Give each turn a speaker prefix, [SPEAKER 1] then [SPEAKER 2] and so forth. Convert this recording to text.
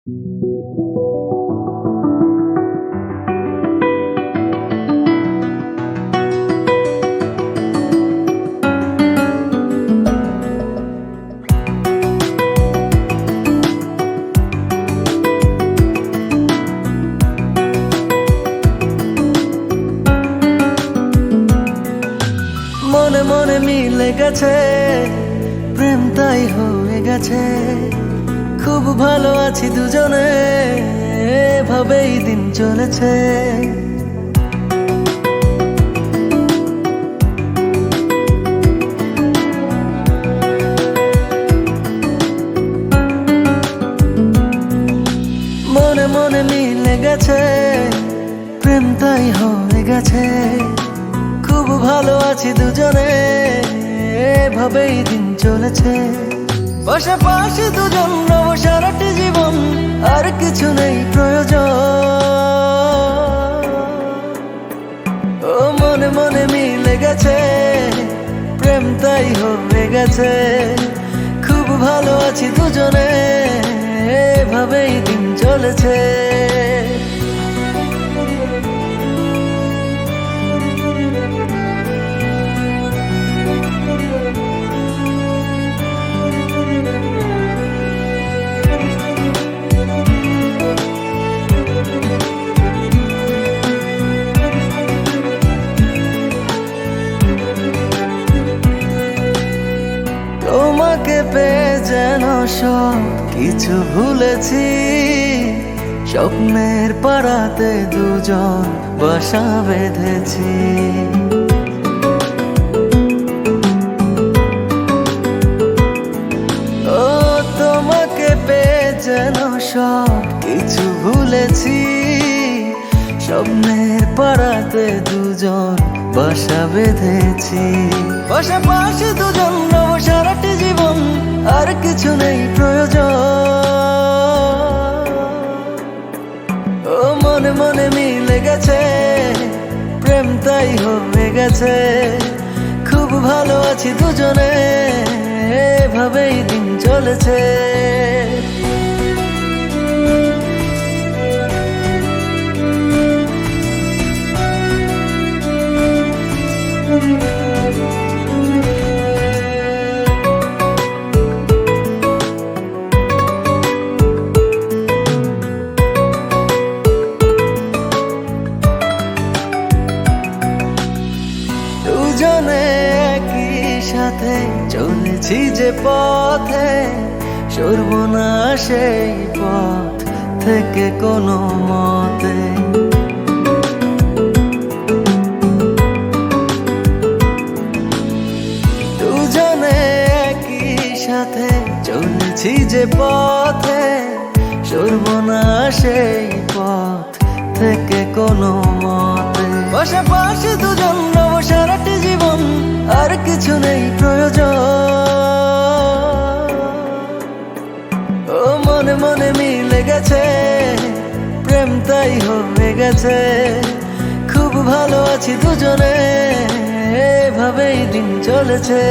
[SPEAKER 1] মনে মনে মিলে গেছে, প্রেম তাই হয়ে গেছে। খুব ভালো আছি দুজনে, এভাবেই দিন চলেছে। মনে মনে মিলে গেছে, প্রেম তাই হয়ে গেছে। খুব ভালো আছি দুজনে, এভাবেই দিন চলেছে। পাশাপাশি দুজন রব সারাটি জীবন, আর কিছু নেই প্রয়োজন। ও মনে মনে মিলে গেছে, প্রেম তাই হয়ে গেছে। খুব ভালো আছি দুজনে, এভাবেই দিন চলেছে। তোমাকে পেয়ে যেন সব কিছু ভুলেছি। স্বপ্নের পাড়াতে দুজন বাসা বেঁধেছি। ও তোমাকে পেয়ে যেন সব কিছু ভুলেছি। স্বপ্নের পাড়াতে দুজন বাসা বেঁধেছি। পাশাপাশি দুজন রব সারাটি জীবন, আর কিছু নেই প্রয়োজন। ও মনে মনে মিলে গেছে, প্রেম তাই হয়ে গেছে। খুব ভালো আছি দুজনে, এভাবেই দিন চলেছে। দুজনে একই সাথে চলেছি যে পথে, সরব না সেই পথ থেকে কোনো মতে। দুজনে একই সাথে চলেছি যে পথে, সরব না সেই পথ থেকে কোনো মতে। পাশাপাশি দুজন রব সারাটি জীবন, আর কিছু নেই প্রয়োজন। ও মনে মনে মিলে গেছে, প্রেম তাই হয়ে গেছে। খুব ভালো আছি দুজনে, এভাবেই দিন চলেছে।